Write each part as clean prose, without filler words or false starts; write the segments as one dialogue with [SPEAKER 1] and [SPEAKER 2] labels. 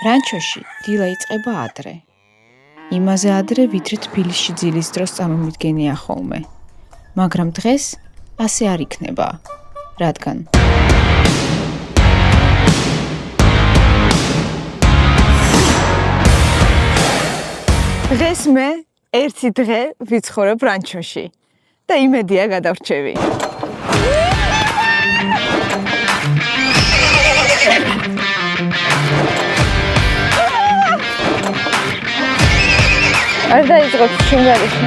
[SPEAKER 1] რანჩოში დილა იწყება ადრე. იმაზე ადრე, ვიდრე თბილისში ძილის დროს წამომიდგენია ხოლმე. მაგრამ დღეს ასე არ იქნება. რადგან
[SPEAKER 2] დღეს მე ერთი დღე ვიცხოვრებ რანჩოში და იმედია გადავრჩევი. არ დაიწყოთ შინგარიში.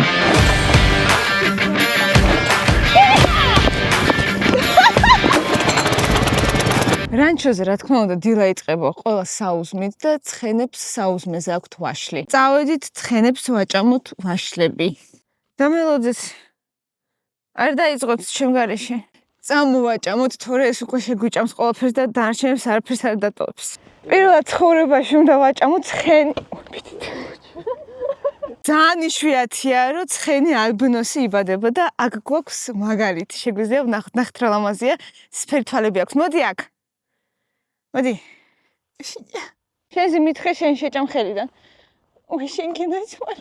[SPEAKER 2] რანჩოზე რა თქმა უნდა დილა იწყება ყველა საუზმით და ცხენებს საუზმეზე აქვთ ვაშლი. წავედით ცხენებს ვაჭამოთ ვაშლები. დამელოძეთ არ დაიწყოთ შემგარეში. წამოვაჭამოთ, თორე ეს უკვე შეგვიჭამს ყველაფერს და დანარჩენებს არაფერს არ დატოვებს. პირველად ცხოვრებაში უნდა ვაჭამოთ ცხენი. ძალიან იშვიათია, რომ ცხენი ალბინოსი იბადება და აქ გვაქვს მაგალითი. შეგვიძლია ვნახოთ რა ლამაზია, სფერი თვალები აქვს. მოდი აქ. მოდი. შენზე მითხე შენ შეჭამ ხელიდან. ой, შენ კიდეცვარ.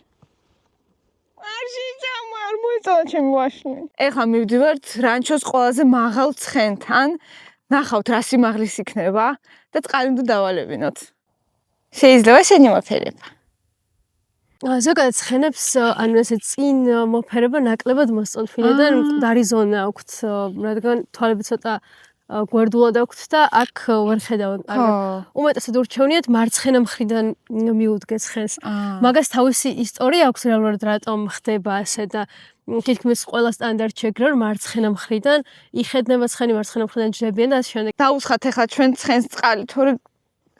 [SPEAKER 2] არ შეჭამ, არ მოეწონა ჩემი ვაშლი. ეხლა მივდივართ რანჩოს ყველაზე მაღალ ცხენთან. ნახავთ რა სიმაღლის იქნება და წყალი უნდა დავალებინოთ. შეიძლება შენი მოფერება.
[SPEAKER 3] ზოგადად ცხენებს ანუ ესე წინ მოფერება ნაკლებად მოსწონთვინებენ, მკვდარი ზონა აქვთ, რადგან თვალები ცოტა გვერდულად აქვთ და აქ ვერ ხედავენ კარგად. უმეტესად ურჩევნიათ მარცხენა მხრიდან მიუდგე ცხენს. მაგას თავისი ისტორია აქვს რეალურად რატომ ხდება ასე და თითქმის ყველა სტანდარტ შეგრა რომ მარცხენა მხრიდან იხედნება ცხენი მარცხენა მხრიდან ჯდებიან და ასე შემდეგ.
[SPEAKER 2] დაუსხათ ეხლა ჩვენ ცხენს წყალი, თორე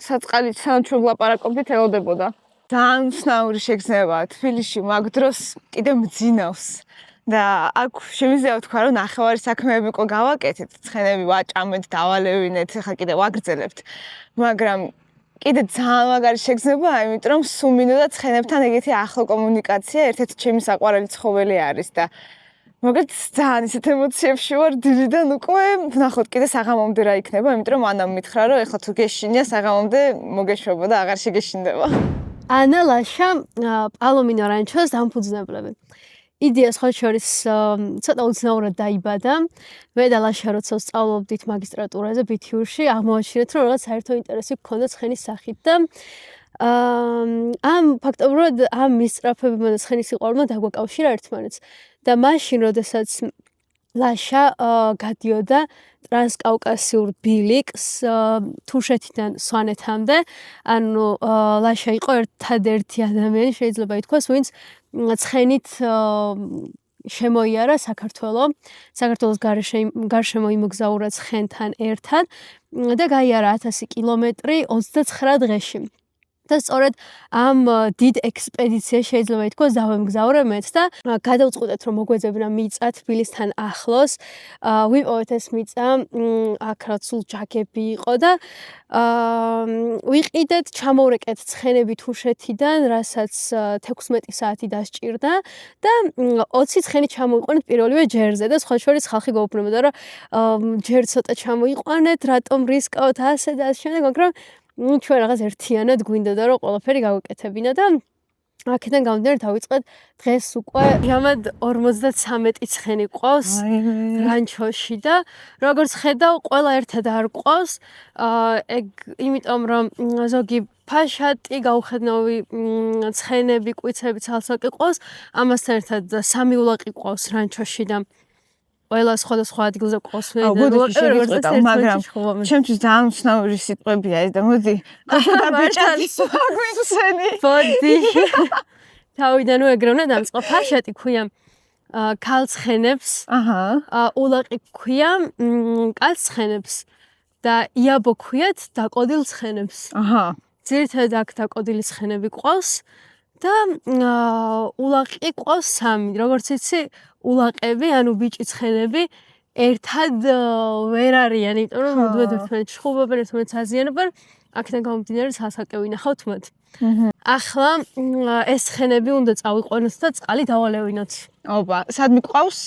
[SPEAKER 2] საწყალი სანამ ჩვენ ვლაპარაკობდით ელოდებოდა. ძალიან ცნაური შეგრძნებაა თბილისში მაგ დროს კიდე მძინავს და აქ შემიძლია ვთქვა რომ ნახევარი საქმეები უკვე გავაკეთეთ, ცხენები ვაჭამეთ, დავალევინეთ, ახლა კიდე ვაგრძელებთ. მაგრამ კიდე ძალიან მაგარი შეგრძნებაა, იმიტომ რომ სულ მინდოდა ცხენებთან ეგეთი ახლო კომუნიკაცია, ერთ-ერთი ჩემი საყვარელი ცხოველი არის და მაგათ ძალიან ისეთ ემოციებში ვარ დილიდან უკვე ვნახოთ კიდე საღამომდე რა იქნება, იმიტომ რომ ანამ მითხრა რომ ეხლა თუ გეშინია საღამომდე მოგეშვება და აღარ შეგეშინდება.
[SPEAKER 3] ანა ლაშა პალომინო რანჩოს დამფუძნებლები. იდეა სხვა შორის ცოტა უცნაურად დაიბადა. მე და ლაშა როცა ვსწავლობდით მაგისტრატურაზე ბითიურში, აღმოაჩინეთ რომ რაღაც საერთო ინტერესი გქონდა ცხენის სახით და ამ ფაქტობრივად ამ მისწრაფებმა და ცხენის სიყვარულმა დაგვაკავშირა ერთმანეთს. და მაშინ, როდესაც ლაშა გადიოდა ტრანსკავკასიურ ბილიკს თუშეთიდან სვანეთამდე, ანუ ლაშა იყო ერთადერთი ადამიანი, შეიძლება ითქვას, ვინც ცხენით შემოიარა საქართველოს გარშემო იმოგზაურა ცხენთან ერთად და გაიარა 1000 კილომეტრი 29 დღეში. და სწორედ ამ დიდ ექსპედიციაში შეიძლება ითქვას დავემგზავრე მეც და გადავწყვიტეთ რომ მოგვეძებნა მიწა თბილისთან ახლოს. ვიპოვეთ ეს მიწა, აქ რაც სულ ჯაგები იყო და ვიყიდეთ, ჩამოვრეკეთ ცხენები თუშეთიდან, რასაც 16 საათი დასჭირდა და 20 ცხენი ჩამოიყვანეთ პირველივე ჯერზე და სხვა შორის ხალხი გაუბრუნებოდა რომ ჯერ ცოტა ჩამოიყვანეთ, რატომ რისკავთ ასე და ასე შემდეგ, მაგრამ ჩვენ რაღაც ერთიანად გვინდოდა რომ ყველაფერი გავაკეთებინა და აქედან გამომდინარე დავიწყეთ დღეს უკვე რამად 53 ცხენი ყავს რანჩოში და როგორც ხედავ ყველა ერთად არ ყავს ეგ იმიტომ რომ ზოგი ფაშატი გაუხედნავი ცხენები კვიცები ცალსაკი ყავს ამასთან ერთად 3 ულაყი ყავს რანჩოში და ყველა სხვადასხვა ადგილზე ყავს
[SPEAKER 2] მაგრამ ჩემთვის ძალიან უცნაური სიტყვებია ეს და მოდი და ბიჭადის გვინცენი
[SPEAKER 3] ბოდი თავიდან უეგროვნა დამწყო ფაშატი ქვია ქალცხენებს ულაყი ქვია კაცცხენებს და იაბო ქვიათ დაკოდილ ცხენებს ძირითადად აქ დაკოდილი ცხენები ყავს და ულაყი ყავს 3 როგორც იცი ულაყები, ანუ ბიჭი ცხენები ერთად ვერ არიან, იმიტომ რომ მუდმივად ერთმანეთს შხუბობენ, ერთმანეთს აზიანებენ, აქედან გამომდინარე სასაკე ვინახავთ მათ. ახლა ეს ცხენები უნდა წავიყვანოთ და წყალი დავალევინოთ.
[SPEAKER 2] ოპა, სად მიყვავს?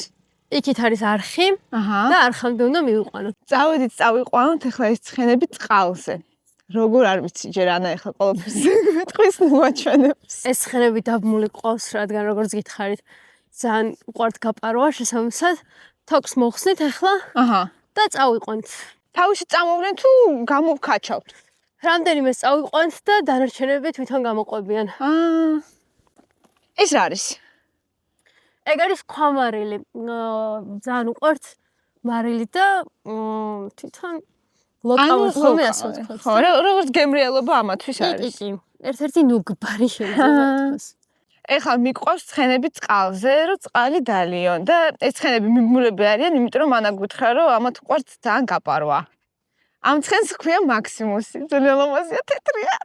[SPEAKER 3] იქით არის არხი და არხამდე უნდა მივიყვანოთ.
[SPEAKER 2] წავედით, წავიყვანოთ ახლა ეს ცხენები წყალზე. როგორ არ ვიცი ჯერ ანა ეხლა ყოველთვის მეტყვის მოაჩვენებს.
[SPEAKER 3] ეს ცხენები დაბმული ყავს, რადგან როგორც გითხარით, ძალიან უყვართ გაპარვა შესაბამისად. თოქს მოხსნით ახლა
[SPEAKER 2] აჰა.
[SPEAKER 3] და წავიყვანთ.
[SPEAKER 2] თავისი წამოვლენ თუ გამოვქაჩავთ?
[SPEAKER 3] რამდენიმე წავიყვანთ და დანარჩენები თვითონ გამოყვებიან.
[SPEAKER 2] ეს რა არის?
[SPEAKER 3] ეგ არის ქვამარილი. ძალიან უყვართ მარილი და თვითონ ლოკალურ ხოლმე ასე ვთქვათ.
[SPEAKER 2] ხო, როგორც გემრიელობა ამათვის არის.
[SPEAKER 3] კი. ერთ-ერთი ნუგბარი შეიძლება ითქვას.
[SPEAKER 2] ეხლა მიყვავს ცხენები წყალზე, რომ წყალი დალიონ და ეს ცხენები მიმმულები არიან, იმიტომ რომ ანა გითხრა, რომ ამათ უყვართ ძალიან გაპარვა. ამ ცხენს ჰქვია მაქსიმუსი, ძალიან ლამაზია, თეთრია.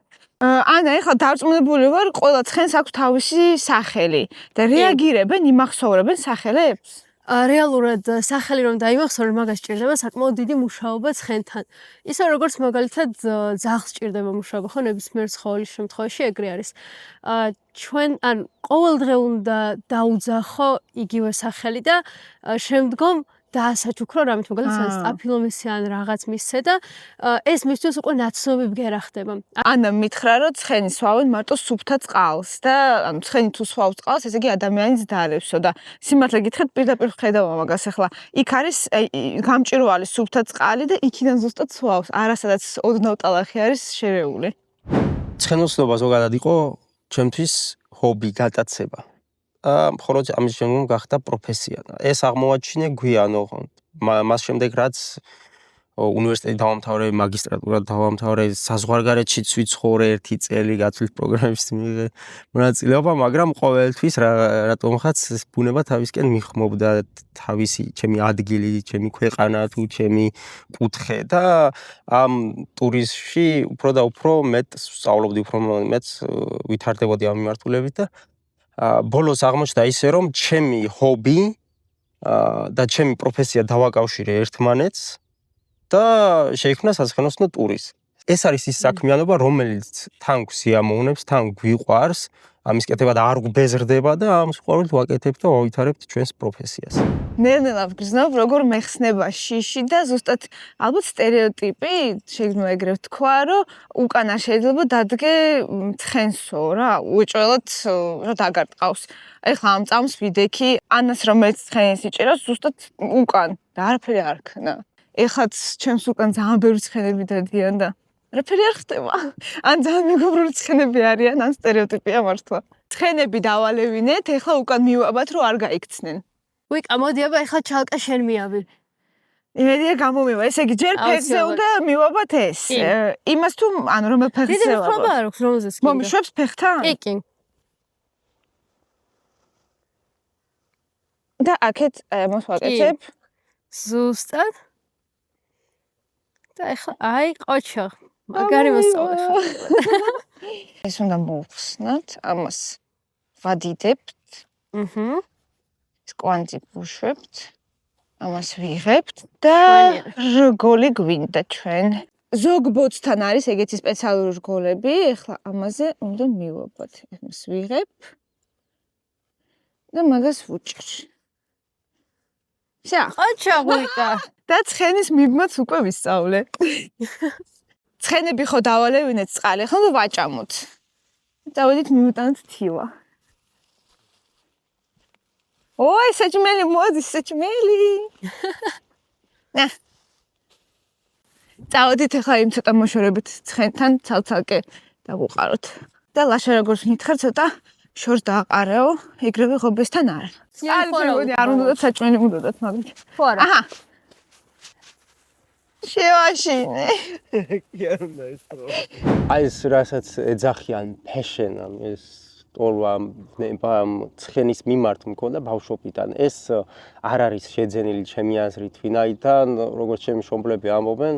[SPEAKER 2] ანა, ეხლა დარწმუნებული ვარ, ყველა ცხენს აქვს თავისი სახელი და რეაგირებენ, იმახსოვრებენ სახელებს.
[SPEAKER 3] რეალურად სახელი რომ დაიმახსოვრონ, მაგას სჭირდება საკმაოდ დიდი მუშაობა ცხენთან. ისე როგორც მაგალითად ძაღლს სჭირდება მუშაობა, ხო, ნებისმიერ ცხოველის შემთხვევაში ეგრე არის. ჩვენ ან ყოველდღე უნდა დაუძახო იგივე სახელი და შემდგომ დაასაჩუქრო რამით, მაგალითად სტაფილომისი ან რაღაც მისცე და ეს მისთვის უკვე ნაცნობი ბგერა ხდება.
[SPEAKER 2] ანა მითხრა, რომ ცხენი სვავენ მარტო სუფთა წყალს და ანუ ცხენი თუ სვავს წყალს, ესე იგი ადამიანის დარევსო და სიმართლე გითხრათ, პირდაპირ ხედავ მაგას ახლა. იქ არის გამჭვირვალე სუფთა წყალი და იქიდან ზუსტად სვავს, არასადაც ოდნავ ტალახი არის შერეული.
[SPEAKER 4] ცხენოსნობა ზოგადად იყო ჩემთვის ჰობი, გატაცება. მხოლოდ ამის შემდგომ გახდა პროფესია. ეს აღმოაჩინე გვიანო. მას შემდეგ რაც უნივერსიტეტი დავამთავრე, მაგისტრატურა დავამთავრე, საზღვარგარეთშიც ვიცხოვრე 1 წელი გაცვლის პროგრამების მიიღე მონაწილეობა, მაგრამ ყოველთვის რატომღაც ბუნება თავისკენ მიხმობდა თავისი ჩემი ადგილი, ჩემი ქვეყანა თუ ჩემი კუთხე და ამ ტურიზმში უფრო და უფრო მეტ სწავლობდი, უფრო მეტ ვითარდებოდი ამ მიმართულებით და ბოლოს აღმოჩნდა ისე რომ ჩემი ჰობი და ჩემი პროფესია დავაკავშირე ერთმანეთს და შეიქმნა საცხენოსნო ტურიზმი. ეს არის ის საქმიანობა, რომელიც თან გვსიამოვნებს, თან გვიყვარს, ამის კეთება და არ გვბეზრდება და ამ სიყვარულით ვაკეთებთ და ვავითარებთ ჩვენს პროფესიას.
[SPEAKER 2] ნელ-ნელა ვგრძნობ, როგორ მეხსნება შიში და ზუსტად ალბათ სტერეოტიპი, შეიძლება ეგრე ვთქვა, რომ უკანა შეიძლება დადგე ცხენსო რა, უეჭველად რა დაგარტყავს. ეხლა ამ წამს ვიდექი, ანას რომელიც ცხენის იჭერავს ზუსტად უკან და არაფერი არ ქნა. ეხლაც ჩემს უკან ძალიან ბევრი ცხენები დადიან და არაფერი არ ხდება. ან ძალიან მეგობრული ცხენები არიან, ან სტერეოტიპია მართლა. ცხენები დავალევინეთ, ეხლა უკან მივაბათ, რომ არ გაიქცნენ.
[SPEAKER 3] ვიკა, მოდი აბა ეხლა ჩალკა შენ მიავი.
[SPEAKER 2] იმედია გამომივა. ესე იგი ჯერ ფეხზე უნდა მივაბათ ეს. იმას თუ ანუ რომელ ფეხზე
[SPEAKER 3] დიდი მხრობა არ აქვს, რომელზეც კი.
[SPEAKER 2] მომიშვებს ფეხთან?
[SPEAKER 3] კი.
[SPEAKER 2] და აქეთ ამას ვაკეთებ.
[SPEAKER 3] ზუსტად. და ეხლა აი ყოჩო. მაგარი მოსწავლე ხარ.
[SPEAKER 2] ეს უნდა მოვხსნათ, ამას ვადიდებთ. ეს კვანძი ვუშვებთ. ამას ვიღებთ და რგოლი გვინდა ჩვენ. ზოგ ბოძთან არის ეგეთი სპეციალური რგოლები, ეხლა ამაზე უნდა მივაბათ. ამას ვიღებ და მაგას ვუჭერ.
[SPEAKER 3] ყოჩო ვიკა.
[SPEAKER 2] და ცხენის მიბმაც უკვე ვისწავლე. ცხენები ხო დავალევინეთ წყალი, ხო ვაჭამოთ. დავედით მივუტანოთ თივა. ой, საჭმელი მოდის, საჭმელი. ნა. დავედით ახლა იმ ცოტა მოშორებით ცხენთან ცალ-ცალკე დავუყაროთ. და ლაშა როგორც მითხარ, ცოტა შორს დააყარეო, ეგრევე ღობესთან არა. არ უნდა საჭმელი უნდათ მაგით.
[SPEAKER 3] ხო არა.
[SPEAKER 2] აჰა. შევაშინე.
[SPEAKER 4] აი ეს რასაც ეძახიან ფეშენამ ეს ტოლვა ცხენის მიმართ მქონდა ბავშვობიდან. ეს არ არის შეძენილი ჩემი აზრით, ვინაიდან როგორც ჩემი მშობლები ამბობენ,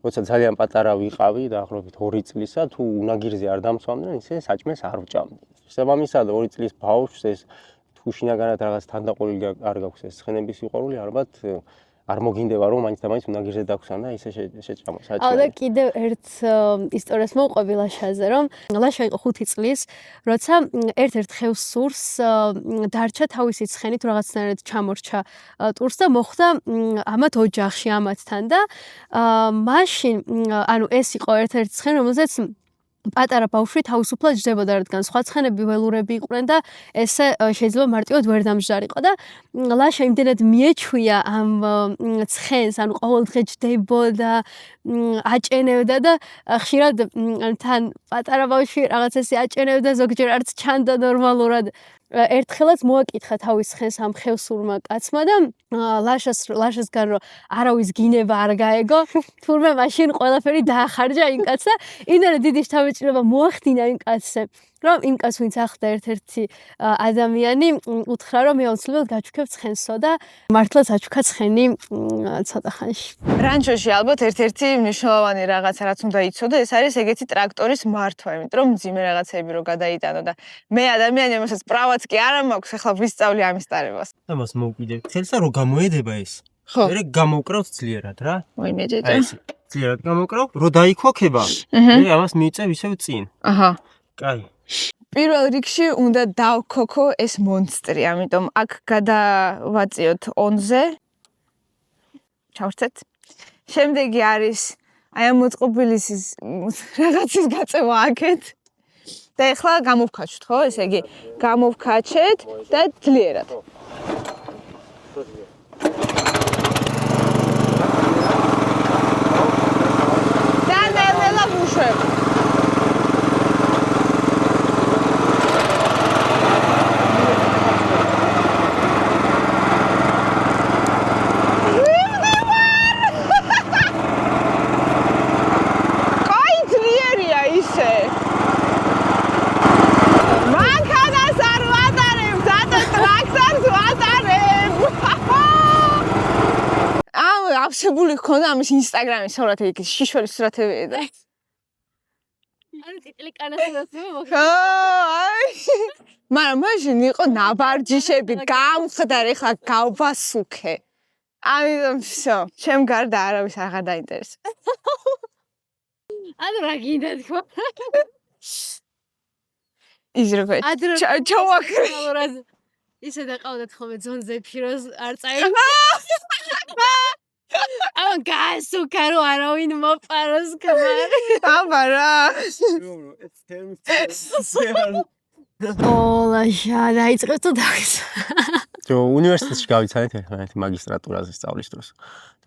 [SPEAKER 4] როცა ძალიან პატარა ვიყავი, დაახლოებით 2 წლისა, თუ უნაგირზე არ დამცვამდნენ, ისე საჭმელს არ ვჭამდნენ. შესაბამისად 2 წლის ბავშვს ეს თუ შინაგანად რაღაც თანდაყოლილი არ გაქვს ეს ცხენების სიყვარული, ალბათ არ მოგინდება რომ მაინც და მაინც უნდა გირზე დაგვსან და ისე შეჭამოს
[SPEAKER 3] და
[SPEAKER 4] საჭმელი.
[SPEAKER 3] კიდევ ერთ ისტორიას მოვყვები ლაშაზე, რომ ლაშა იყო 5 წლის, როცა ერთ-ერთ ხევს სურს დარჩა თავისი ცხენი თუ რაღაცნაირად ჩამორჩა ტურს და მოხვდა ამათ ოჯახში ამათთან და მაშინ ანუ ეს იყო ერთ-ერთი ცხენი, რომელზეც პატარა ბავშვი თავისუფლად ჯდებოდა, რადგან სხვა ცხენები ველურები იყვნენ და ესე შეიძლება მარტივად ვერ დამждარიყო და ლაშა იმდენად მიეჩვია ამ ცხენს, ანუ ყოველდღე ჯდებოდა, აჭენევდა და ხშირად თან პატარა ბავშვი რაღაც ესე აჭენევდა, ზოგჯერ არც ჩანდა ნორმალურად. ერთხელაც მოაკითხა თავის ცხენს ამ ხევსურმა კაცმა და ლაშასგან რომ არავის გინება არ გაეგო, თურმე მაშინ ყველაფერი დაახარჯა იმ კაცს და იმდენად დიდი შთაბეჭდილება მოახდინა იმ კაცზე, რომ იმ კაცს ვინც ახლდა ერთ-ერთი ადამიანი უთხრა რომ მე აუცილებლად გაჩუქებ ცხენსო და მართლაც აჩუქა ცხენი ცოტა ხანში.
[SPEAKER 2] რანჩოში ალბათ ერთ-ერთი მნიშვნელოვანი რაღაცა რაც უნდა იცოდე, ეს არის ეგეთი ტრაქტორის მართვა, იმიტომ რომ მძიმე რაღაცები რო გადაიტანო და მე ადამიანი რომელსაც პრავაც კი არ მაქვს, ახლა ვისწავლი ამის ტარებას.
[SPEAKER 4] ამას მოვკვიდე ხელსა რომ გამოედება ეს.
[SPEAKER 2] ხო.
[SPEAKER 4] მე გამოვკრავთ ძლიერად რა.
[SPEAKER 2] ვაიმე ჯეჯა.
[SPEAKER 4] აი ეს ძლიერად გამოვკრავ, რო დაიქოქება. მე ამას მივიწევ ისევ წინ.
[SPEAKER 2] აჰა.
[SPEAKER 4] კაი.
[SPEAKER 2] პირველ რიგში უნდა დავქოქო ეს მონსტრი, ამიტომ აქ გადავაწიოთ ონზე. ჩავრცეთ. შემდეგი არის აი ამ მოწყობილისის რაღაცის გაწევა აქეთ. და ეხლა გამოვქაჩვთ, ხო? ესე იგი, გამოვქაჩეთ და ძლიერად. და ნელ-ნელა ვუშვებ. აფსებული ხონდა ამის ინსტაგრამის სურათი, იქ შიშველის სურათებია და
[SPEAKER 3] ანუ ტიტლი კანასურათი მოხდა.
[SPEAKER 2] აი. მაგრამ მაშინ იყო ნაბარჯიშები, გამხდარ, ეხლა გავვასუქე. ამიტომ всё, ჩემ გარდა არავის აღარ დაინტერესებს.
[SPEAKER 3] ანუ რა გინდა თქო?
[SPEAKER 2] ის როგორ ჩავაქრე.
[SPEAKER 3] ისე დაყავდათ ხოლმე ძონზე ფიროს არ წაიღო. ამ გასუქა რომ არავინ მოპაროს ქმარი.
[SPEAKER 2] აბა რა.
[SPEAKER 3] ოლაშა დაიწყებს თუ დაგის.
[SPEAKER 4] ჯო უნივერსიტეტში გავიცანეთ ერთმანეთი მაგისტრატურაზე სწავლის დროს.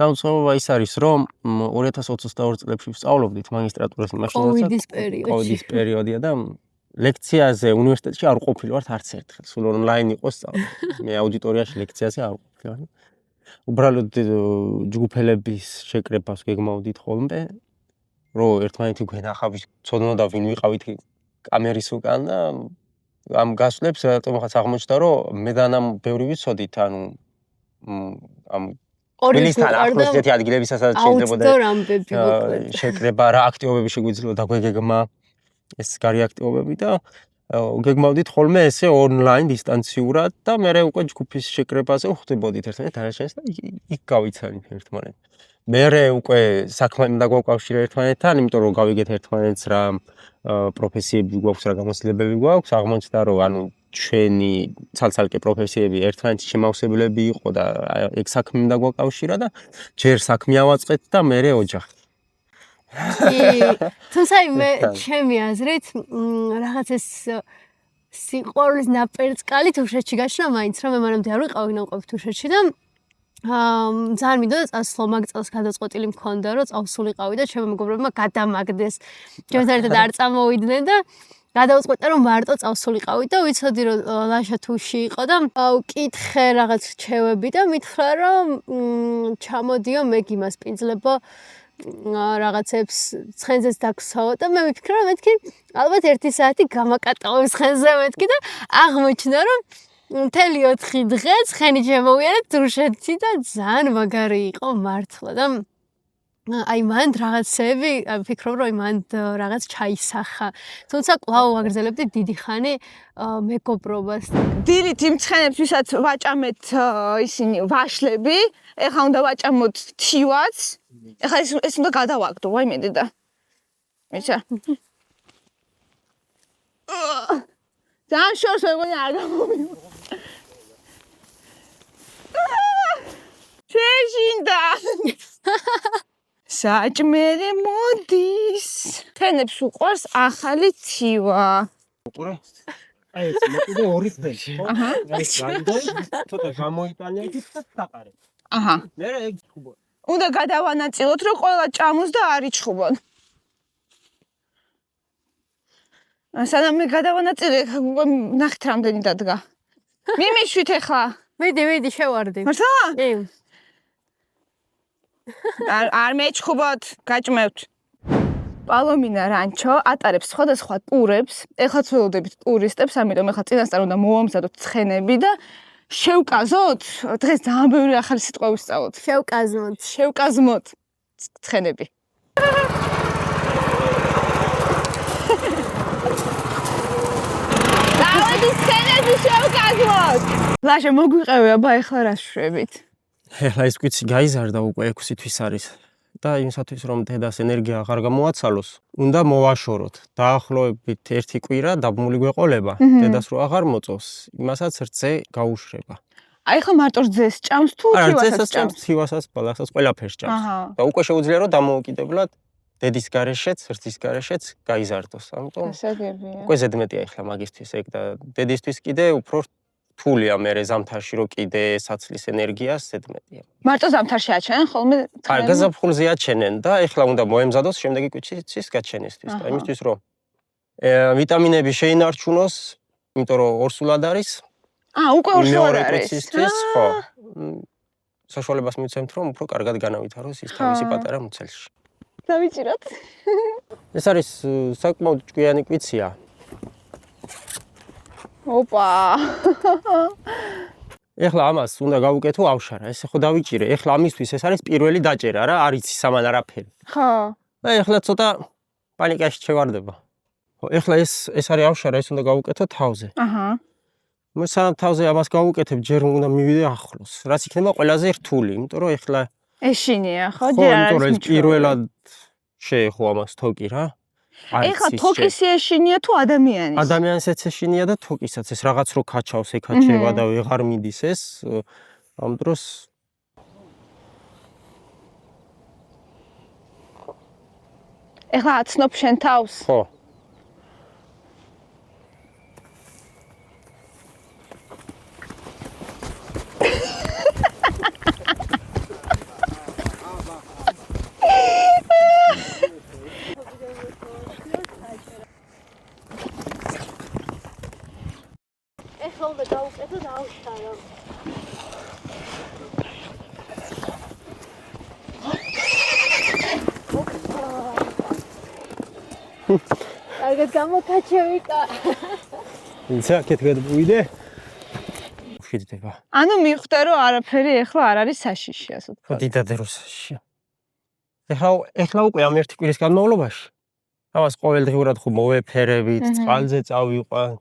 [SPEAKER 4] დაუცხოვება ის არის, რომ 2022 წლებში ვსწავლობდით მაგისტრატურას მაშინ კოვიდის პერიოდია და ლექციაზე უნივერსიტეტში არ ყოფილვართ არც ერთხელ. სულ ონლაინ იყო სწავლა. მე აუდიტორიაში ლექციაზე არ ყოფილვარ. უბრალოდ ჯგუფელების შეკრებას გეგმავდით ხოლმე, რომ ერთმანეთი გვენახავთ, ცოდნოდა ვინ ვიყავით კამერის უკან და ამ გასვლებს რატომღაც აღმოჩნდა, რომ მე და ნამ ბევრი ვიცოდით, ანუ ამ ყველისთან ახლოს ესეთი ადგილებისაც შეიძლება შეკრება, რა აქტივობები შეგვიძლია დაგვეგეგმა, ეს გარი აქტივობები და გეგმავდით ხოლმე ესე ონლაინ დისტანციურად და მე უკვე ჯგუფის შეკრებაზე ვხვდებოდით ერთმანეთს დანარჩენს და იქ გავიცანით ერთმანეთს. მე უკვე საქმე დაგვაკავშირა ერთმანეთთან, იმიტომ რომ გავიგეთ ერთმანეთს რა პროფესიები გვაქვს, რა გამოცდილებები გვაქვს, აღმოჩნდა რომ ანუ ჩვენი ცალ-ცალკე პროფესიები ერთმანეთის შემავსებლები იყო და ეგ საქმე დაგვაკავშირა და ჯერ საქმე ავაწყეთ და მე ოჯახი.
[SPEAKER 3] თუმცა მე ჩემი აზრით რაღაც ეს სიყვარულის ნაპერწკალი თუშეთში გაჩნდა მაინც რომ მე მანამდე არ ვიყავი ნამყოფი თუშეთში და ძალიან მინდოდა წასვლა მაგ წელს გადაწყვეტილი მქონდა რომ წავსულიყავი და ჩემო მეგობრებმა გადამაგდეს ჩემს ერთად არ წამოვიდნენ და გადავწყვეტე რომ მარტო წავსულიყავი და ვიცოდი რომ ლაშა თუში იყო და ვკითხე რაღაც რჩევები და მითხრა რომ ჩამოდიო მე გიმას პინძლებო რაღაცებს ცხენზეც დაგსვავო და მე ვიფიქრე რომ მეთქი ალბათ 1 საათი გამაკატავებ ცხენზე მეთქი და აღმოჩნდა რომ მთელი 4 დღე ცხენი შემოვიარეთ თუშეთში და ძალიან მაგარი იყო მართლა და აი მან რაღაცები ვფიქრობ რომ მან რაღაც ჩაისახა. თუმცა კვლავ ვაგრძელებდი დიდი ხანი მეგობრობას.
[SPEAKER 2] დილით იმ ცხენებს ვისაც ვაჭამეთ ისინი ვაშლები, ეხლა უნდა ვაჭამოთ თივაც. ეხლა ეს უნდა გადავაგდო, ვაიმე დედა. მეცა. ძალიან შორს მეგონა არ გამომივა. შეშინდა. საჭმელი მოდის. ცხენებს უყვარს ახალი თივა.
[SPEAKER 4] უყურე? აი ეს მოკვდა ორი წელი. აჰა. აი განდო, ცოტა გამოიტანე და დაყარე.
[SPEAKER 2] აჰა.
[SPEAKER 4] მე ეგ ხუბო.
[SPEAKER 2] უნდა გადავანაწილოთ, რომ ყველა ჭამოს და არ იჩხუბონ. სანამ მე გადავანაწილე, ნახეთ რამდენი დადგა. მიმიშვით ახლა.
[SPEAKER 3] ვიდი, შევარდი.
[SPEAKER 2] მართლა?
[SPEAKER 3] კი.
[SPEAKER 2] არ მეჩხუბოთ, გაჭმევთ. პალომინა რანჩო ატარებს სხვადასხვა ტურებს. ეხლა ცდილობდებით ტურისტებს, ამიტომ ეხლა წინასწარ უნდა მოვამზადოთ ცხენები და შევკაზოთ. დღეს ძალიან ბევრი ახალი სიტყვა ვისწავლოთ. შევკაზმოთ ცხენები. დავედი ცხენები შევკაზმოთ. ლაშა მოგვიყევი, აბა ეხლა რა შვებით?
[SPEAKER 4] ეხლა ეს კვიცი გაიზარდა უკვე 6 თვის არის და იმისათვის რომ დედას ენერგია აღარ გამოაცალოს, უნდა მოვაშოროთ. დაახლოებით 1 კვირა დაბმული გვეყოლება. დედას რო აღარ მოწოვს, იმასაც რძე გაუშრება.
[SPEAKER 2] აი ხა მარტო რძეს ჭამს თუ თივასაც ჭამს?
[SPEAKER 4] თივასაც, ბალასაც, ყველაფერს ჭამს. და უკვე შეუძლია რომ დამოუკიდებლად დედის გარეშეც, რძის გარეშეც გაიზარდოს. ამიტომ
[SPEAKER 2] გასაგებია.
[SPEAKER 4] უკვე ზედმეტია ეხლა მაგისთვის ეგ და დედისთვის კიდე უფრო რთულია მე ზამთარში რო კიდე საცლის ენერგიას ზედმეტია.
[SPEAKER 2] მარტო ზამთარში აჩენენ ხოლმე?
[SPEAKER 4] არ გაზაფხულზე აჩენენ და ეხლა უნდა მოემზადოს შემდეგი კვიცის გაჩენისთვის და იმისთვის რომ ვიტამინები შეინარჩუნოს, იმიტომ რომ ორსულად არის.
[SPEAKER 2] უკვე ორსულად არის.
[SPEAKER 4] კვიცისთვის ხო. საშუალებას მივცემთ რომ უფრო კარგად განავითაროს ის თავისი პატარა მუცელში.
[SPEAKER 2] დავიჭიროთ.
[SPEAKER 4] ეს არის საკმაოდ ჭკვიანი კვიცია.
[SPEAKER 2] ოპა.
[SPEAKER 4] ეხლა ამას უნდა გავუკეთო ავშარა, ეს ხო დავიჭირე. ეხლა ამისთვის ეს არის პირველი დაჭერა რა, არ იცი სამან არაფერი.
[SPEAKER 2] ხო.
[SPEAKER 4] და ეხლა ცოტა პანიკაში შევარდება. ხო, ეხლა ეს არის ავშარა, ეს უნდა გავუკეთო თავზე.
[SPEAKER 2] აჰა.
[SPEAKER 4] მე სანამ თავზე ამას გავუკეთებ, ჯერ უნდა მივიდე ახლოს. რაც იქნება ყველაზე რთული, იმიტომ რომ ეხლა
[SPEAKER 2] ეშინია, ხო?
[SPEAKER 4] ჯერ არ არის პირველად შეეხო ამას თოკი რა.
[SPEAKER 2] ეხლა თოკის ეშინია თუ ადამიანის?
[SPEAKER 4] ადამიანსაც ეშინია და თოკისაც. ეს რაღაც რო ქაჩავს, ეკაჩება და ვეღარ მიდის ეს. ამ დროს
[SPEAKER 2] ეხლა აცნობ შენ თავს?
[SPEAKER 4] ხო.
[SPEAKER 3] ეხლა უნდა გავუკეთო და ავშარო. კარგად გამოკაჩევიკა.
[SPEAKER 4] ისა კეთილად მოვიდე. ხედდება.
[SPEAKER 2] ანუ მივხვდა რომ არაფერი ეხლა არ არის საშიში, ასე
[SPEAKER 4] ხო,
[SPEAKER 2] ვთქვათ.
[SPEAKER 4] დიდად რუსაში. ეხლა უკვე ამ 1 კვირის განმავლობაში ამას ყოველდღიურად ხო მოვეფერებით, წყალზე წავიყვან,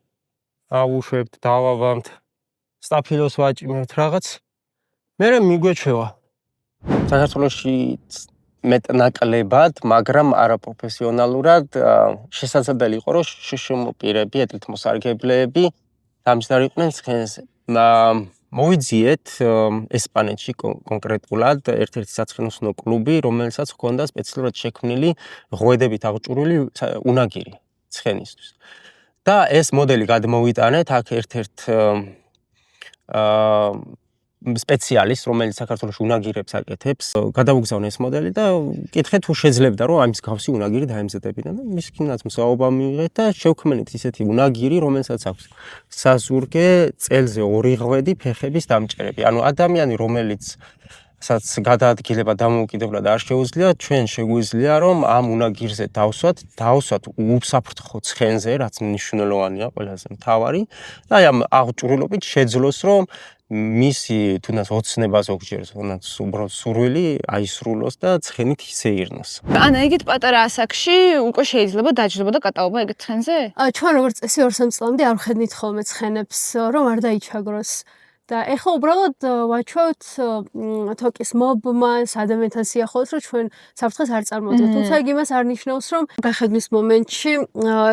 [SPEAKER 4] ავუშვებთ, დავავამთ, სტაფილოს ვაჭიმებთ რაღაც. მერე მიგვეჩვევა. საქართველოში მეტნაკლებად, მაგრამ არაპროფესიონალურად შესაძლებელი იყო რომ შშმ პირები, ეთნომოსარგებლეები დამჯდარიყვნენ ცხენზე. მოვიძიეთ ესპანეთში კონკრეტულად ერთ-ერთი საცხენოსნო კლუბი, რომელსაც ჰქონდა სპეციალურად შექმნილი ღვედებით აღჭურვილი უნაგირი ცხენისთვის. და ეს მოდელი გადმოვიტანეთ აქ ერთ-ერთ სპეციალისტს, რომელიც საქართველოს უნაგირებს აკეთებს, გადავუგზავნე ეს მოდელი და კითხე თუ შეძლებდა რომ ამის გავსი უნაგირი დაემზადებინა და მისკინაც მსაუბრა მივიღეთ და შევქმნით ისეთი უნაგირი, რომელსაც აქვს საზურგე, წელზე 2 ღვედი, ფეხების დამჭერები. ანუ ადამიანი, რომელიც სადაც გადაადგილება დამოუკიდებლად არ შეუძლია, ჩვენ შეგვიძლია რომ ამ უნაგირზე დავსვათ უსაფრთხო ცხენზე, რაც მნიშვნელოვანია, ყველაზე მთავარი და აი ამ აღჭურვილობით შეძლოს რომ მისი თუნდაც ოცნება ზოგჯერ თუნდაც უბრალოდ სურვილი აისრულოს და ცხენით ისე ირნოს.
[SPEAKER 2] ანა ეგეთ პატარა ასაკში უკვე შეიძლება დაჯდებოდა კატაობა ეგეთ ცხენზე?
[SPEAKER 3] ჩვენ როგორც წესი 2-3 წლამდე არ ვხედნით ხოლმე ცხენებს, რომ არ დაიჩაგროს. და ეხლა უბრალოდ ვაჩვევთ თოკის მობმა, ადამიანთან სიახლოვეს, რომ ჩვენ საფრთხეს არ წარმოვიდგინოთ. თუმცა იგი მას არ ნიშნავს, რომ გახედვის მომენტში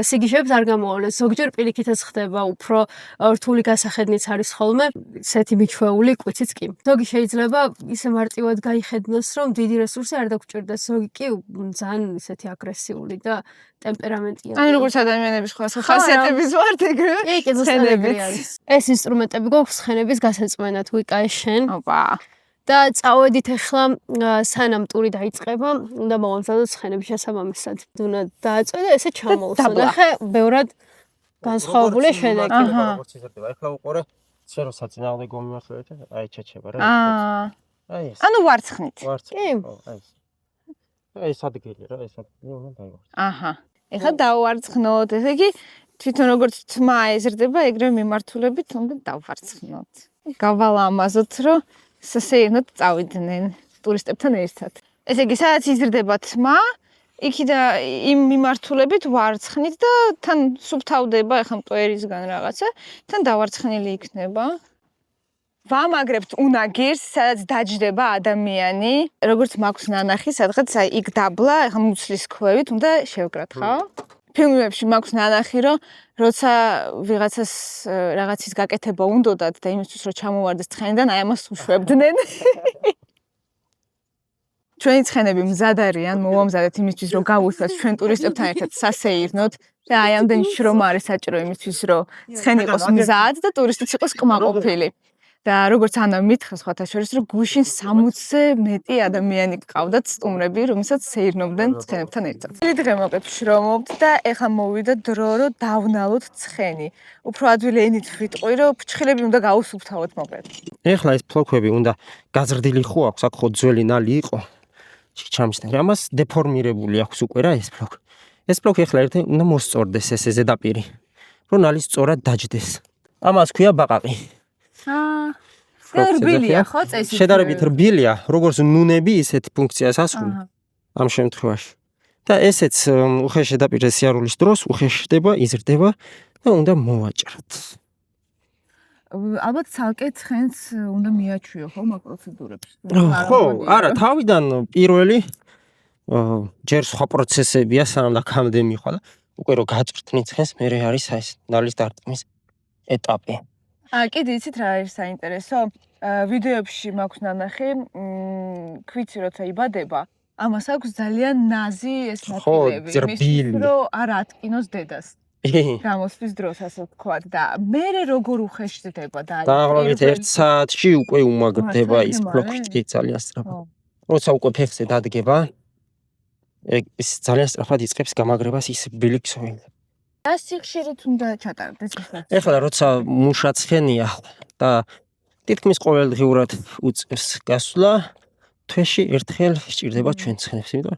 [SPEAKER 3] სიგიჟეებს არ გამოავლენს. ზოგჯერ პირიქითაც ხდება, უფრო რთული გასახედნიც არის ხოლმე, ესეთი მიჩვეული კვიციც კი. ზოგი შეიძლება ისე მარტივად გაიხედნოს, რომ დიდი რესურსი არ დაგჭირდეს, ზოგი კი ძალიან ისეთი აგრესიული და ტემპერამენტიანი.
[SPEAKER 2] ანუ როგორც ადამიანების სხვადასხვა ხასიათების ვართ ეგრევე.
[SPEAKER 3] კი, ზუსტად ეგრე არის. ეს ინსტრუმენტები გვაქვს ცხენების გასაწმენად, ვიკაე შენ.
[SPEAKER 2] ოპა.
[SPEAKER 3] და წავედით ახლა სანამ ტური დაიწყება, უნდა მოვამზადოთ ცხენების შესაბამისად. უნდა დააწვე და ესე ჩამოვსო. ნახე, ბევრად განსხვავებული შედეგი.
[SPEAKER 4] როგორც იზრდება, ეხლა უყურე, შენ რო საწინააღმდეგო მიმართულებით, აი ჩაჩება რა. აი ეს.
[SPEAKER 2] ანუ ვარცხნით.
[SPEAKER 4] კი. აი ეს. აი ეს ადგილი რა, ეს ადგილი უნდა დაივარცხო.
[SPEAKER 2] აჰა. ეხლა დავარცხნოთ. ესე იგი თვითონ როგორც თმა ეზრდება, ეგრევე მიმართულებით უნდა დავარცხნოთ. გავალამაზოთ, რომ სასეირნოდ წავიდნენ ტურისტებთან ერთად. ესე იგი, სადაც იზრდება თმა, იქიდან იმ მიმართულებით ვარცხნით და თან სუფთავდება ახლა მტვერისგან რაღაცა, თან დავარცხნილი იქნება. ვამაგრებთ უნაგირს, სადაც დაჯდება ადამიანი, როგორც მაქვს ნანახი, სადღაც აი იქ დაბლა, ახლა მუცლის ქვევით უნდა შევკრათ, ხო? ფილმებში მაქვს ნანახი, რომ როცა ვიღაცას რაღაცის გაკეთება უნდოდათ და იმისთვის რომ ჩამოვარდეს ცხენიდან, აი ამას უშვებდნენ. ჩვენი ცხენები მზად არიან, მოვამზადეთ იმისთვის, რომ გავუშვათ ჩვენ ტურისტებთან ერთად სასეირნოდ და აი ამდენი შრომა არის საჭირო იმისთვის, რომ ცხენი იყოს მზად და ტურისტიც იყოს კმაყოფილი. და როგორც ანა მითხრა სხვათა შორის, რომ გუშინ 60-ზე მეტი ადამიანი გყავდათ სტუმრები, რომელსაც სეირნობდნენ ცხენებთან ერთად. წელი დღე მოკლედ ვშრომობთ და ეხლა მოვიდა დრო, რომ დავნალოთ ცხენი. უფრო ადვილი ენით ვიტყვი, რომ ფრჩხილები უნდა გაუსუფთავოთ მოკლედ.
[SPEAKER 4] ეხლა ეს ფლოქები უნდა გაზრდილი ხო აქვს, აქ ხო ძველი ნალი იყო. ჩამჩნევ. ამას დეფორმირებული აქვს უკვე რა ეს ფლოქი. ეს ფლოქი ეხლა ერთად უნდა მოსწორდეს ეს ზედაპირი, რომ ნალი სწორად დაჯდეს. ამას ქვია ბაყაყი.
[SPEAKER 2] რბილია ხო წესით?
[SPEAKER 4] შედარებით რბილია, როგორც ნუნები ისეთ ფუნქციას ასრულებს ამ შემთხვევაში. და ესეც უხეშ ზედაპირზე სიარულის დროს უხეშდება, იზრდება და უნდა მოვაჭრათ.
[SPEAKER 2] ალბათ ცალკე ცხენს უნდა მიაჩვიო ხო მაგ პროცედურებს?
[SPEAKER 4] ხო, არა, თავიდან პირველი ჯერ სხვა პროცესებია, სანამ აქამდე მიხვალა. უკვე რომ გაჭრთნით ცხენს, მე არის აი ეს ნალის დარტყმის ეტაპი.
[SPEAKER 2] კიდე იცით რა არის საინტერესო? ვიდეოებში მაქვს ნანახი, ქვიცი როცა იბადება, ამას აქვს ძალიან ნაზი ეს ნათელები,
[SPEAKER 4] ძრბილი.
[SPEAKER 2] რომ არ ატკინოს დედას. გამოსვლის დროს ასე ვთქვათ და მე როგორ უხეშდება და
[SPEAKER 4] დაახლოებით 1 საათში უკვე უმაგრდება ის ფლოქი ძალიან სწრაფად. როცა უკვე ფეხზე დადგება, ეს ძალიან სწრაფად იწყებს გამაგრებას ის რბილი ქსოვილი.
[SPEAKER 2] და სიხშირით უნდა ჩატარდეს ეს.
[SPEAKER 4] ეხლა როცა მუშა ცხენია და თითქმის ყოველდღიურად უწევს გასვლა, თვეში ერთხელ სჭირდება ჩვენ ცხენებს, იმიტომ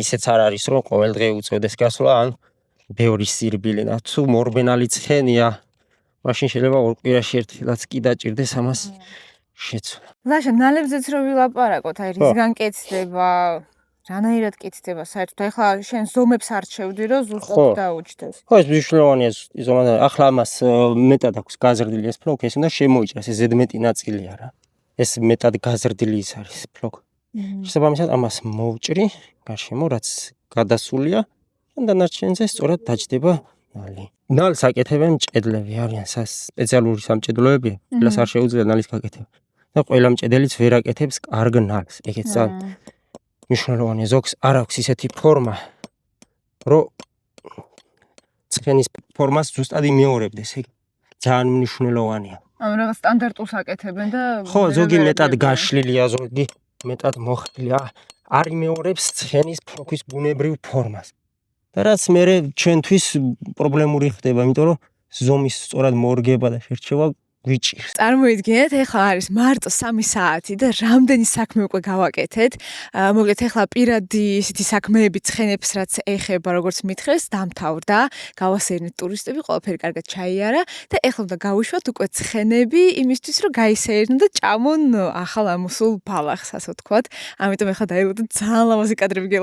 [SPEAKER 4] ისეც არ არის რომ ყოველდღე უწევდეს გასვლა, ან ბევრი სირბილი და თუ მორბენალი ცხენია, მაშინ შეიძლება ორ კვირაში ერთხელაც კი დაჭირდეს ამას შეცვლა.
[SPEAKER 2] ლაშა ნალებზეც რო ვილაპარაკოთ, აი რისგან კეთდება, რანაირად კეთდება საერთოდ. ეხლა შენ ზომებს არჩევდი, რომ ზუსტად დაუჯდეს.
[SPEAKER 4] ხო, ეს მნიშვნელოვანია ზომა. ახლა ამას მეტად აქვს გაზრდილი ეს ფლოქი, ეს უნდა შემოიჭრას, ეს ზედმეტი ნაწილია რა. ეს მეტად გაზრდილი ის არის ფლოქი. შესაბამისად ამას მოვჭრი, გარშემო რაც გადასულია, და დანარჩენზე სწორად დაჯდება ნალი. ნალს აკეთებენ მჭედლები, არიან სპეციალური სამჭედლოები, ყველას არ შეუძლია ნალის გაკეთება. და ყველა მჭედელიც ვერ აკეთებს კარგ ნალს. ეგეც ძალიან მნიშვნელოვანია. ზოგს არ აქვს ისეთი ფორმა, რომ ცხენის ფორმას ზუსტად იმეორებდეს. ეგ ძალიან მნიშვნელოვანია.
[SPEAKER 2] ანუ რაღაც სტანდარტულს აკეთებენ და
[SPEAKER 4] ხო, ზოგი მეტად გაშლილია, ზოგი მეტად მოხრილია. არ იმეორებს ცხენის ფლოქის ბუნებრივ ფორმას. და რაც მე ჩვენთვის პრობლემური ხდება, იმიტომ რომ ზომის სწორად მორგება და შერჩევა გვიჭირს.
[SPEAKER 2] წარმოიდგინეთ, ეხლა არის მარტო 3 საათი და რამდენი საქმე უკვე გავაკეთეთ. მოკლედ ეხლა პირადი ისეთი საქმეები ცხენებს რაც ეხება, როგორც მითხრეს, დამთავრდა. გავასეირნეთ ტურისტები, ყველაფერი კარგად ჩაიარა და ეხლა უნდა გავუშვათ უკვე ცხენები იმისთვის, რომ გაისეირნო და ჭამონ ახალ ამოსულ ბალახს, ასე ვთქვათ. ამიტომ ეხლა დაილოდოთ ძალიან ლამაზი კადრები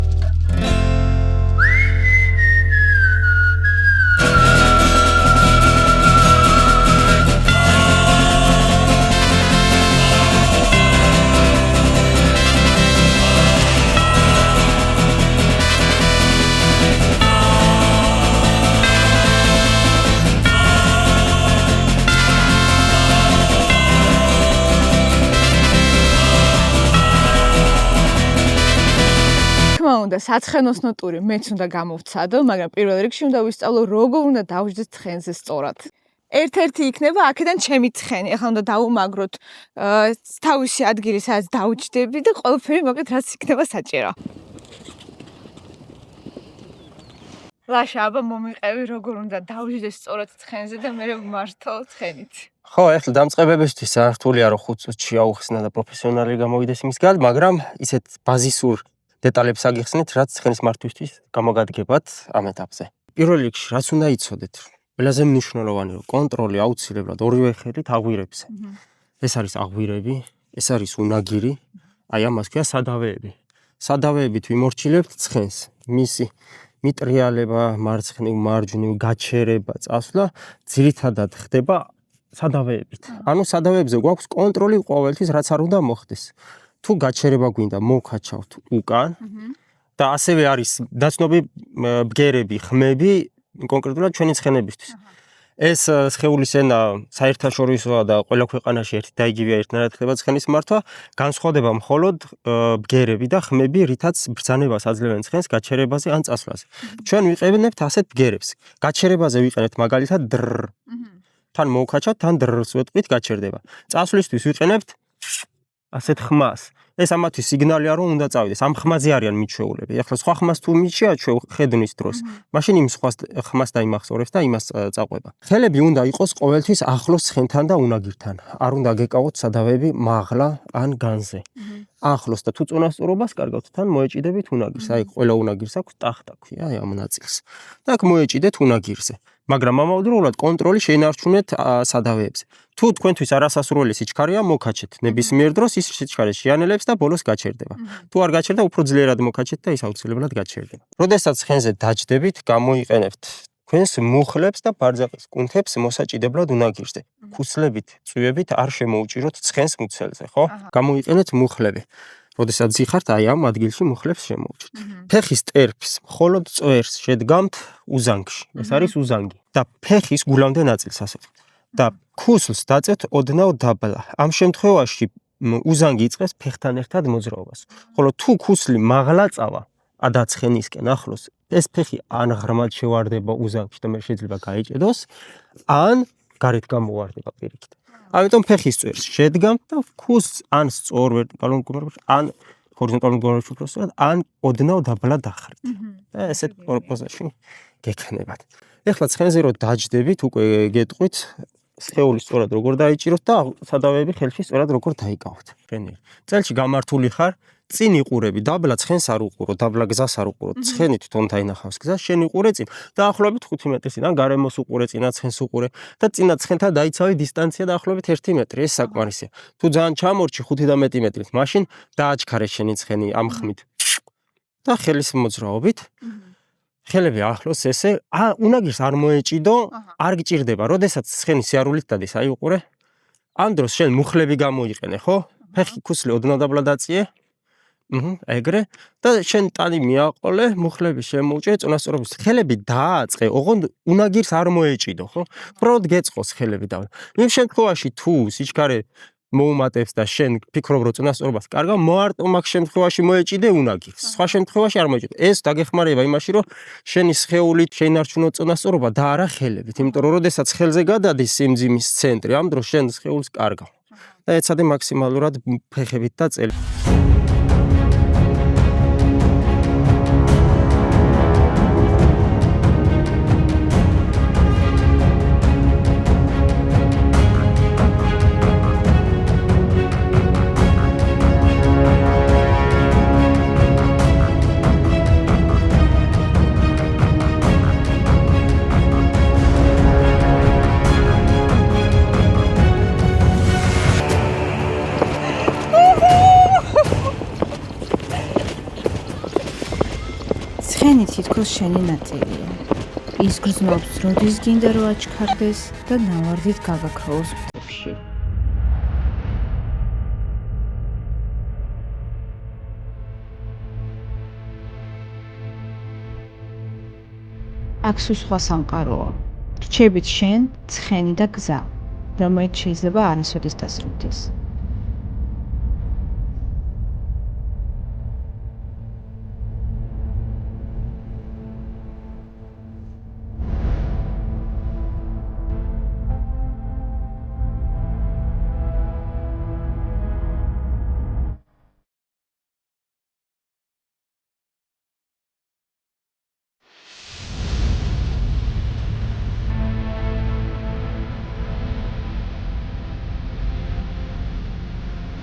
[SPEAKER 2] უნდა საცხენოსნო ტური მეც უნდა გამოვცადო, მაგრამ პირველ რიგში უნდა ვისწავლო როგორ უნდა დავждდეთ ცხენზე სწორად. ერთ-ერთი იქნება აქედან ჩემი ცხენი. ახლა უნდა დავუმაგროთ თავისი ადგილი, სადაც დავჯდები და ყველაფერი მოკლედ რაც იქნება საჭირო. ლაშა, აბა მომიყევი როგორ უნდა დავждდეს სწორად ცხენზე და მე ვმართო ცხენით.
[SPEAKER 4] ხო, ეხლა დამწყებებისთვის სართულია რომ 5 წუთში აუხსნა და პროფესიონალი გამოვიდეს იმისგან, მაგრამ ისეთ ბაზისურ დეტალებს აგიხსნით, რაც ცხენის მართვისთვის გამოგადგებათ ამ ეტაპზე. პირველ რიგში, რაც უნდა იცოდეთ, ყველაზე მნიშვნელოვანი რომ კონტროლი აუცილებლად ორივე ხელით აღვირებზე. ეს არის აღვირები, ეს არის უნაგირი, აი ამას ქვია სადავეები. სადავეებით ვიმორჩილებთ ცხენს, მისი მიტრიალება, მარცხნივ, მარჯვნივ, გაჩერება, წასვლა ძირითადად ხდება სადავეებით. ანუ სადავეებზე გვაქვს კონტროლი ყოველთვის, რაც არ უნდა მოხდეს. თუ გაჩერება გვინდა მოვქაჩავთ უკან და ასევე არის დაცნობი ბგერები, ხმები კონკრეტულად ჩვენი ცხენებისთვის. ეს სხეულის ენა საერთაშორისოა და ყველა ქვეყანაში ერთი და იგივეა ერთნაირად ხდება ცხენის მართვა, განსხვავდება მხოლოდ ბგერები და ხმები, რითაც ბრძანებას აძლევენ ცხენს გაჩერებაზე ან წასვლაზე. ჩვენ ვიყენებთ ასეთ ბგერებს. გაჩერებაზე ვიყენებთ მაგალითად დრ. თან მოვქაჩავთ, თან დრს ვეტყვით, გაჩერდება. წასვლისთვის ვიყენებთ ასეთ ხმას. ეს ამათი სიგნალია რომ უნდა წავიდეს. ამ ხმაზე არიან მიჩვეულები. ახლა სხვა ხმას თუ მიჩვეულ ხედნის დროს, მაშინ იმ სხვა ხმას დაიმახსოვრებს და იმას წაყვება. ხელები უნდა იყოს ყოველთვის ახლოს ცხენთან და უნაგირთან. არ უნდა გეკავოთ სადავეები მაღლა ან განზე. ახლოს და თუ წონასწორობას კარგავთ, თან მოეჭიდებით უნაგირს. აი ყველა უნაგირს აქვს ტახტა ქვია, აი ამ ნაწილს. და აქ მოეჭიდეთ უნაგირზე. მაგრამ ამავდროულად კონტროლი შეინარჩუნეთ სადავეებზე. თუ თქვენთვის არასასურველი სიჩქარეა, მოკაჩეთ ნებისმიერ დროს ის სიჩქარე შეანელებს და ბოლოს გაჩერდება. თუ არ გაჩერდა, უფრო ძლიერად მოკაჩეთ და ის აუცილებლად გაჩერდება. როდესაც ცხენზე დაჯდებით, გამოიყენებთ თქვენს მუხლებს და ბარძაყის კუნთებს მოსაჭიდებლად უნაგირზე. ქუსლებით, წვივებით არ შემოუჭიროთ ცხენს მუცელზე, ხო? გამოიყენეთ მუხლები. როდესაც ზიხართ, აი ამ ადგილში მუხლებს შემოუჭრით. ფეხის ტერფს მხოლოდ წვერს შედგამთ უზანგში. ეს არის უზანგი. და ფეხის გულამდე ნაწილს ასე ვთქვით. და ქუსლს დაწევთ ოდნავ დაბლა. ამ შემთხვევაში უზანგი იწყებს ფეხთან ერთად მოძრაობას. ხოლო თუ ქუსლი მაღლა წავა, ადა ცხენისკენ ახლოს, ეს ფეხი ან ღრმად შევარდება უზანგში და მე შეიძლება გაიჭედოს, ან გარეთ გამოვარდება პირიქით. ამიტომ ფეხის წვერს შედგამთ და ქუსლს ან სწორ ვერტიკალურ მდგომარეობაში, ან ჰორიზონტალურ მდგომარეობაში უბრალოდ, ან ოდნავ დაბლა დახრით. და ესეთ პოზაში გექნებათ. ეხლა ცხენზე რო დაჯდებით, უკვე გეტყვით სხეული სწორად როგორ დაიჭიროთ და სადავეები ხელში სწორად როგორ დაიკავოთ. წელში გამართული ხარ, წინ იყურები, დაბლა ცხენს არ უყურო, დაბლა გზას არ უყურო, ცხენი თვითონ დაინახავს გზას, შენ იყურე წინ. დაახლოებით 5 მეტრის წინ, ან გარემოს უყურე, წინა ცხენს უყურე და წინა ცხენთან დაიცავი დისტანცია დაახლოებით 1 მეტრი, ეს საკმარისია. თუ ძალიან ჩამორჩი 5 და მეტი მეტრით, მაშინ დააჩქარე შენი ცხენი ამ ხმით. და ხელის მოძრაობით ხელები ახლოს ესე, უნაგირს არ მოეჭიდო, არ გჭირდება, როდესაც ცხენი სიარულით დადის, აი უყურე. ამ დროს შენ მუხლები გამოიყენე, ხო? ფეხი ქუსლი ოდნავ დაბლა დაწიე. ეგრე და შენ ტანი მიაყოლე, მუხლები შემოუჭრე, წონასწორობის ხელები დააწყე, ოღონდ უნაგირს არ მოეჭიდო, ხო? უბრალოდ გეწყოს ხელები და იმ შემთხვევაში თუ სიჩქარე მოუმატებს და შენ ფიქრობ რომ წონასწორობას კარგავ, მარტო მაგ შემთხვევაში მოეჭიდე უნაგირს. სხვა შემთხვევაში არ მოეჭიდე. ეს დაგეხმარება იმაში, რომ შენი სხეულით შეინარჩუნო წონასწორობა და არა ხელებით. იმიტომ რომ როდესაც ხელზე გადადის სიმძიმის ცენტრი, ამ დროს შენ სხეულს კარგავ. და ეცადე მაქსიმალურად ფეხებით და წელით.
[SPEAKER 1] ცხენი თითქოს შენი ნაწილია. ის გრძნობს, როდის გინდა რომ აჩქარდეს და ნავარდით გაგაქროლოს მთებში. აქ სხვა სამყაროა. რჩებით შენ, ცხენი და გზა, რომელიც შეიძლება არასოდეს დასრულდეს.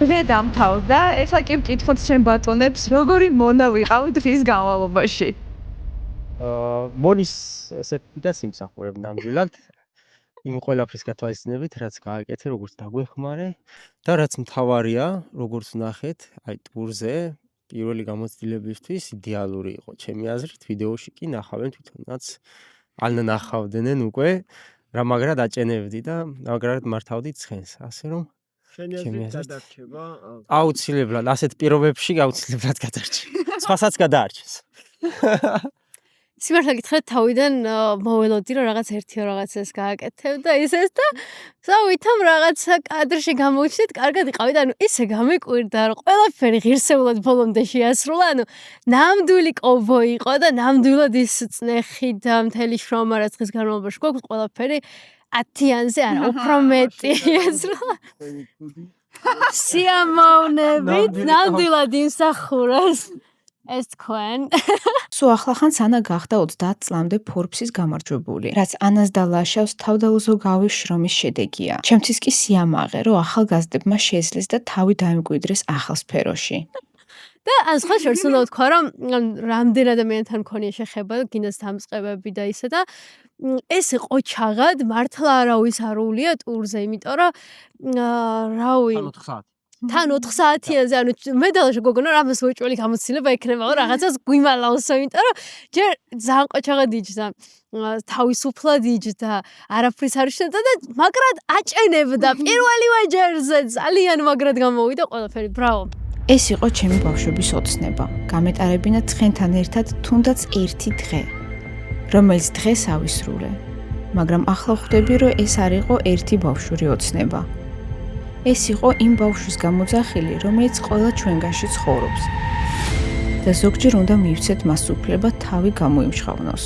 [SPEAKER 2] მე დამთავრდა, ესა კი მკითხოთ შენ ბატონებს, როგორი მონა ვიყავ დღის განმავლობაში.
[SPEAKER 4] მონის ესე და სიმსახურებ ნამდვილად. იმ ყველაფრის გათვალისწინებით, რაც გააკეთე, როგორც დაგვეხმარე და რაც მთავარია, როგორც ნახეთ, აი ტურზე პირველი გამოცდილებისთვის იდეალური იყო ჩემი აზრით, ვიდეოში კი ნახავენ თვითონაც ან ნახავდნენ უკვე რა მაგრად აჭენებდი და მაგრად მართავდი ცხენს, ასე რომ
[SPEAKER 5] შენი აზრით გადარჩება?
[SPEAKER 4] აუცილებლად, ასეთ პირობებში აუცილებლად გადარჩება. სხვასაც გადაარჩეს.
[SPEAKER 3] სიმართლე გითხრათ, თავიდან მოველოდი რომ რაღაც ერთიო რაღაცას გააკეთებ და ისეს და ვითომ რაღაცა კადრში გამოვჩნდით, კარგად იყავით, ანუ ისე გამიკვირდა, რომ ყველაფერი ღირსეულად ბოლომდე შეასრულა, ანუ ნამდვილი კოვბოი იყო და ნამდვილად ის წნეხი და მთელი შრომა რაც დღის განმავლობაში გვაქვს, ყველაფერი 10-ზე არა, უფრო მეტი ესროლა. სიამოვნებით ნამდვილად იმსახურეს ეს თქვენ.
[SPEAKER 1] სულ ახლახან ანა გახდა 30 წლამდე Forbes-ის გამარჯვებული, რაც ანას და ლაშავს თავდაუზოგავი შრომის შედეგია. ჩემთვის კი სიამაყე, რომ ახალგაზრდებმა შეძლეს და თავი დაემკვიდრეს ახალ სფეროში.
[SPEAKER 3] და ან სხვა შორს უნდა ვთქვა, რომ რამდენ ადამიანთან მქონია შეხება, გინდას დამწყებები და ისე და ეს იყო ჩაღად, მართლა არავის არ უვლია ტურზე, იმიტომ რომ რავი, თან 4 საათიანზე, ანუ მე დალაშა გოგონა რამას უეჭველი გამოცდილება ექნება, რაღაცას გვიმალავსო, იმიტომ რომ ჯერ ძალიან ყოჩაღად იჯდა, თავისუფლად იჯდა, არაფრის არ შედა და მაგრად აჭენებდა პირველივე ჯერზე, ძალიან მაგრად გამოვიდა ყველაფერი, ბრავო.
[SPEAKER 1] ეს იყო ჩემი ბავშვობის ოცნება. გამეტარებინა ცხენთან ერთად თუნდაც ერთი დღე, რომელიც დღეს ავისრულე. მაგრამ ახლა ხვდები, რომ ეს არ იყო ერთი ბავშვური ოცნება. ეს იყო იმ ბავშვის გამოძახილი, რომელიც ყველა ჩვენგანში ცხოვრობს. და ზოგჯერ უნდა მივცეთ მას უფლება თავი გამოიმშღავნოს.